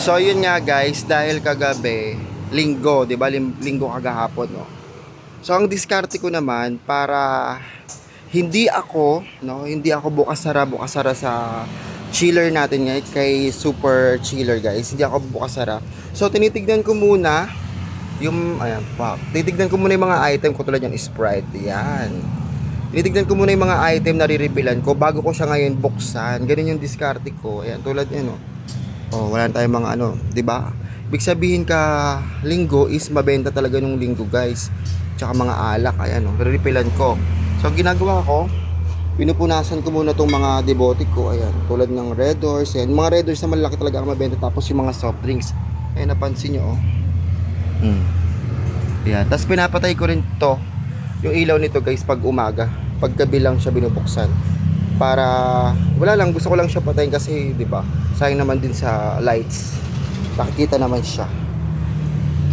So yun nga guys, dahil kagabi, linggo, 'di ba? Linggo kagahapon, no. So ang diskarte ko naman para hindi ako bukas sara sa chiller natin ngayon kay super chiller guys. Hindi ako bukas sara. So tinitignan ko muna yung ayan, pa. Titignan ko muna yung mga item ko tulad yung Sprite. Yan. Tinitignan ko muna yung mga item na re-refillan ko bago ko siya ngayon buksan. Ganun yung diskarte ko. Ayan, tulad yan, no. Oh, wala na tayong mga 'di ba? Ibig sabihin ka linggo is mabenta talaga nung linggo, guys. Tsaka mga alak, ayan, oh, re-refillan ko. So, ang ginagawa ko, pinupunasan ko muna tong mga debote ko, ayan, tulad ng Red Horse, ayan, mga Red Horse na malaki talaga ang mabenta, tapos yung mga soft drinks. Ayan, napansin nyo, oh. Ayan, tapos pinapatay ko rin to, yung ilaw nito, guys, pag umaga. Paggabi lang siya binubuksan. Para wala lang, gusto ko lang siya patayin kasi 'di ba? Sayang naman din sa lights. Nakikita naman siya.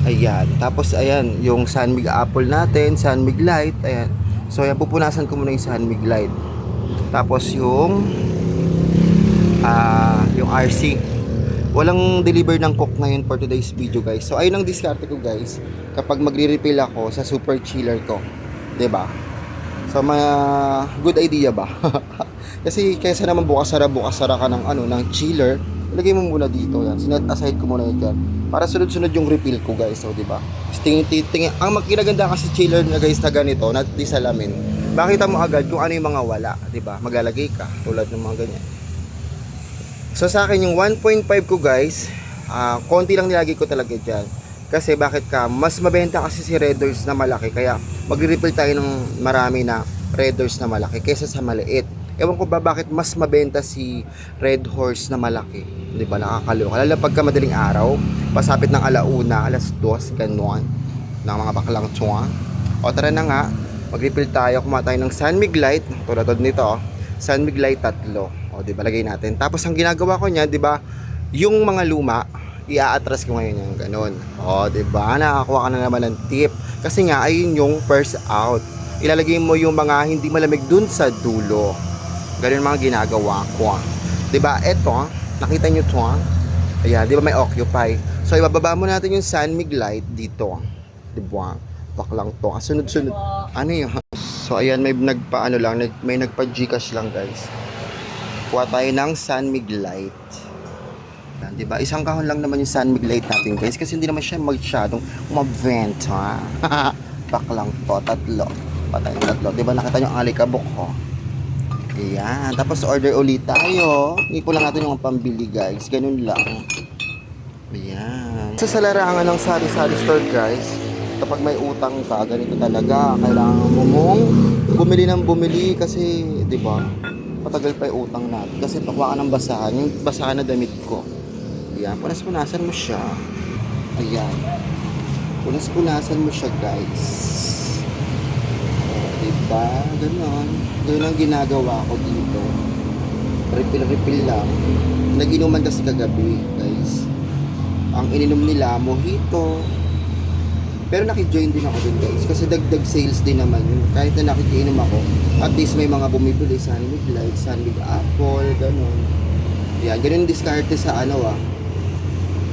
Ayan, tapos ayan, yung Sunmig apple natin, Sunmig light, ayan. So ayan, pupunasan ko muna yung Sunmig light. Tapos yung RC. Walang deliver ng Coke ngayon for today's video, guys. So ayun ang diskarte ko, guys, kapag magre-refill ako sa super chiller ko, 'di ba? So may good idea ba? Kasi kaysa naman bukas sara ka ng ng chiller, ilagay mo muna dito yan. Sinet aside ko muna yan para sunod-sunod yung refill ko, guys. So, di ba? Tingin ang magkinaganda kasi chiller na, guys, na ganito, na di salamin. Makita mo agad kung ano yung mga wala, di ba? Maglalagay ka tulad ng mga ganyan. So sa akin yung 1.5 ko, guys, konti lang nilagay ko talaga diyan. Kasi bakit ka? Mas mabenta kasi si Red Horse na malaki, kaya magre-refill tayo ng marami na Red Horse na malaki kaysa sa maliit. Ewan ko ba bakit mas mabenta si Red Horse na malaki. Di ba? Nakakaloka. Lalo pagka madaling araw, pasapit ng alauna, alas 2, gano'n, ng mga baklang tsuwa. O tara na nga, mag-refill tayo. Kumain tayo ng Sunmig light. Tulad nito, oh. Sunmig light 3. O, di ba? Lagay natin. Tapos ang ginagawa ko niya, di ba? Yung mga luma, i-atras ko ngayon yung gano'n. O, di ba? Nakakuha ka na naman ng tip. Kasi nga, ayun yung first out. Ilalagay mo yung mga hindi malamig dun sa dulo. Ganun mga ginagawa ko. 'Di ba? Ito, nakita niyo 'to? Ayan, 'di ba may occupy. So ibababa mo natin yung Sunmig light dito. 'Di ba? Baklang 'to. Sunod-sunod. Ano 'yun? So ayan, may may nagpa-Gcash lang, guys. Kuha tayo ng Sunmig light. Ayan, 'di ba? Isang kahon lang naman yung Sunmig light natin, guys, kasi hindi naman siya masyadong umabenta. Baklang 'to, 3. Patay 3. 'Di ba nakita niyo ang alikabok ko? Ayan, tapos order ulit tayo. Ipon lang natin yung pambili, guys. Ganun lang. Ayan. Sa larangan ng sari-sari store, guys, kapag may utang ka, ganito talaga. Kailangan mong bumili kasi, di ba, matagal pa yung utang natin. Kasi pakuha ka ng basahan, yung basahan na damit ko. Ayan, punas-punasan mo siya. Ayan. Punas-punasan mo siya, guys. Diba? Ganon. Ganon ang ginagawa ko dito. Refill lang. Nag-inuman kasi kagabi, guys. Ang ininom nila, mojito. Pero nakijoin din ako dun, guys. Kasi dagdag sales din naman yun. Kahit na nakikiinom ako, at least may mga bumibili. Sunmig light, Sunmig apple, ganon. Yan, ganon diskarte sa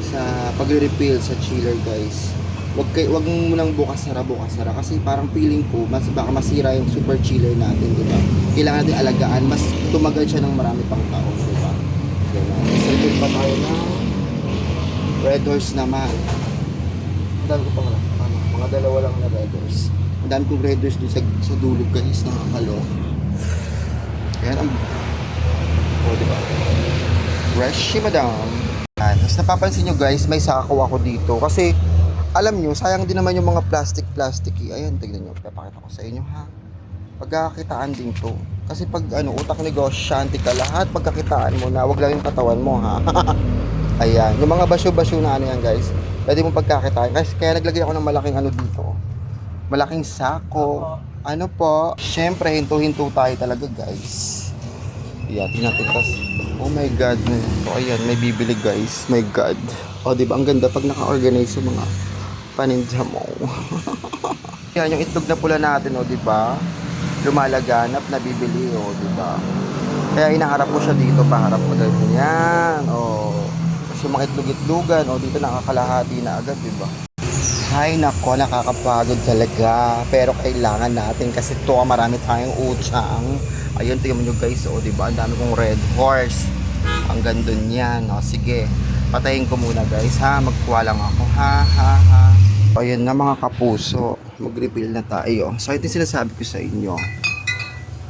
sa pagre-refill sa chiller, guys. Wag mo lang bukas sara kasi parang feeling ko baka masira yung super chiller natin, di ba? Kailangan natin alagaan, mas tumagal siya ng marami pang taon, di ba? Ganun. Isipin pa tayo na Red Horse naman. Ang dami ko pang mga dalawa lang na Red Horse. Ang dami kong Red Horse dun sa dulo, guys, nakakaloka. Ayan di ba? Fresh si madam. Tapos napapansin nyo, guys, may sako ako dito kasi alam nyo, sayang din naman yung mga plastic. Ayan, tignan nyo, papakita ko sa inyo, ha. Pagkakitaan din to. Kasi pag utak negosyante ka, lahat pagkakitaan mo na, wag lang yung katawan mo, ha. Ayan, yung mga basyo-basyo na yan, guys, pwede mo pagkakitaan. Kasi kaya naglagay ako ng malaking dito. Malaking sako. Ano po? Syempre, hinto-hinto tayo talaga, guys. Ayan, tingnan kasi. Oh my God. So, ayan, may bibili, guys. My God. O, diba, ang ganda pag naka-organize yung mga paninda mo. Yan yung itlog na pula natin, o, di ba? Lumalaganap, nabibili, o, di ba? Kaya inaharap ko siya dito, paharap mo dito. Yan, o. Tapos yung mga itlog-itlogan, o dito nakakalahati na agad, di ba? Ay nako, nakakapagod talaga. Pero kailangan natin kasi to marami tayong utang. Ayun, tingnan nyo guys, o diba? Ang dami kong red horse. Ang ganda niyan. O sige, patayin ko muna guys ha. Magkuha lang ako ha ha ha. Ayun na mga kapuso. Mag-refill na tayo. So ito yung sinasabi ko sa inyo.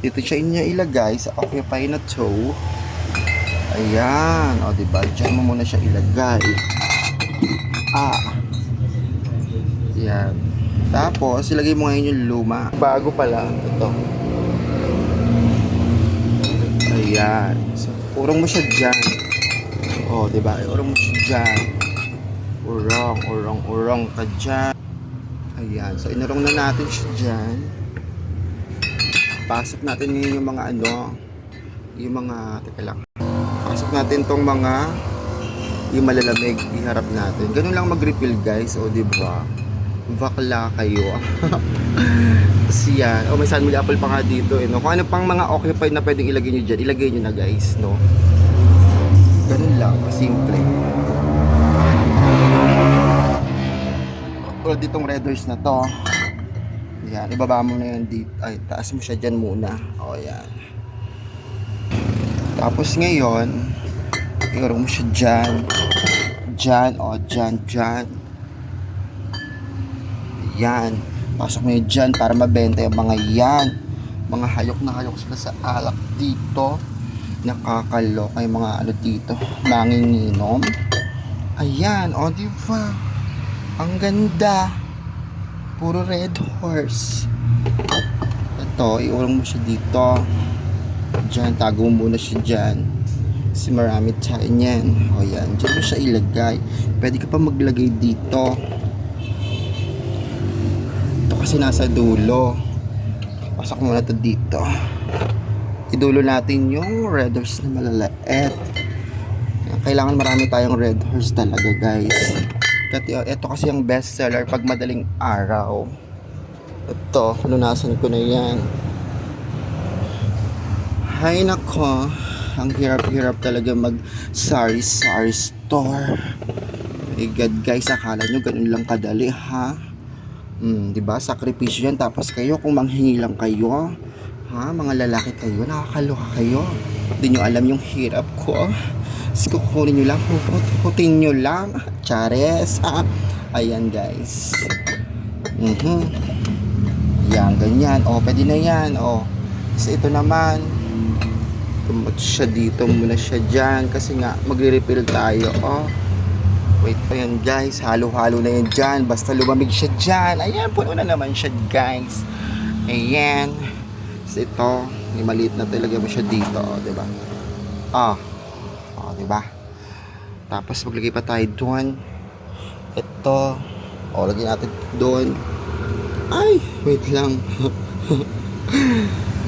Dito siya inyo ilagay sa occupy na to. Ayan. O diba? Diyan mo muna siya ilagay. Yan. Tapos, ilagay mo ngayon yung luma. Bago pala. Ito. Ayan. So, urong mo siya dyan. O, diba? Urong mo siya dyan. Urong ka dyan. Ayan. So, inurong na natin siya dyan. Pasok natin ngayon yung mga teka lang. Pasok natin tong mga yung malalamig, iharap natin. Ganun lang mag-refill guys. O, diba? Bakla kayo. Tapos yan. May sunmig apple pa nga dito. No? Kung ano pang mga occupied na pwedeng ilagay nyo dyan, ilagay nyo na guys. No? Ganun lang. Simple. Tulad ditong red horse na to. Yan. Ibaba mo na yan dito. Ay, taas mo siya dyan muna. O yan. Tapos ngayon, iurong mo siya dyan. Dyan. O dyan. Yan. Pasok mo yun dyan para mabenta yung mga yan. Mga hayok na hayok sila sa alak dito. Nakakalok yung mga dito. Manginginom. Ayan. O diba? Ang ganda. Puro red horse. Ito. Iurong mo siya dito. Dyan. Tago mo muna siya dyan. Kasi marami tayo niyan. O yan. Dyan mo siya ilagay. Pwede ka pa maglagay dito. Kasi nasa dulo. Pasok muna to dito. Idulo natin yung red horse na malalait. Kailangan marami tayong red horse talaga guys. Ito kasi yung best seller pag madaling araw. Ito, pununasan ko na yan. Hay nako, ang hirap-hirap talaga mag sari store. My God guys, akala nyo ganun lang kadali ha? Diba? Sakripisyo yan. Tapos kayo, kung manghingi lang kayo, ha? Mga lalaki kayo, nakakaloka kayo. Hindi nyo alam yung hirap ko. Tapos kukunin nyo lang, hukutin nyo lang. Chares. Ayan guys. Yan, ganyan. O, pwede na yan. O. Kasi ito naman, kumot siya dito muna siya dyan. Kasi nga, magre-refill tayo. O. Wait pa yan guys, halo-halo na yan dyan. Basta lumamig siya dyan. Ayan, puno na naman siya guys. Ayan. So ito, may maliit na talaga mo siya dito. O, diba? O, diba? Tapos maglagay pa tayo doon. Ito. O, lagyan natin doon. Ay, wait lang.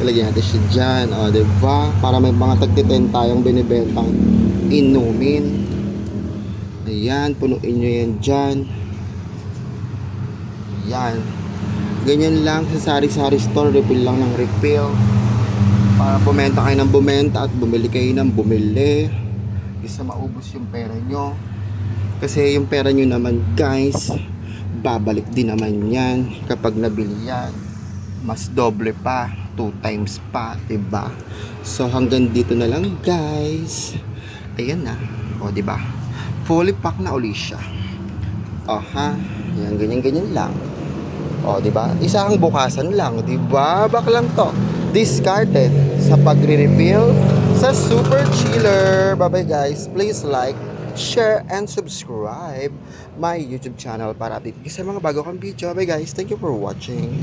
Lagyan natin siya dyan. O, diba? Para may mga tagtiten tayong binibentang inumin. Ayan, punuin nyo yan dyan. Yan. Ganyan lang sa sari-sari store. Refill lang ng refill. Para bumenta kayo ng bumenta at bumili kayo ng bumili. Isa maubos yung pera nyo. Kasi yung pera nyo naman guys, babalik din naman yan kapag nabili yan. Mas doble pa. 2 times pa, diba? So hanggang dito na lang guys. Ayan na. O diba? Fully pack na uli siya. Aha, yan, ganyan-ganyan lang. O, diba? Isa kang bukasan lang, diba? Bak lang to. Discarded sa pagre-refill sa Super Chiller. Bye-bye guys. Please like, share, and subscribe my YouTube channel para update sa mga bago kang video. Bye guys. Thank you for watching.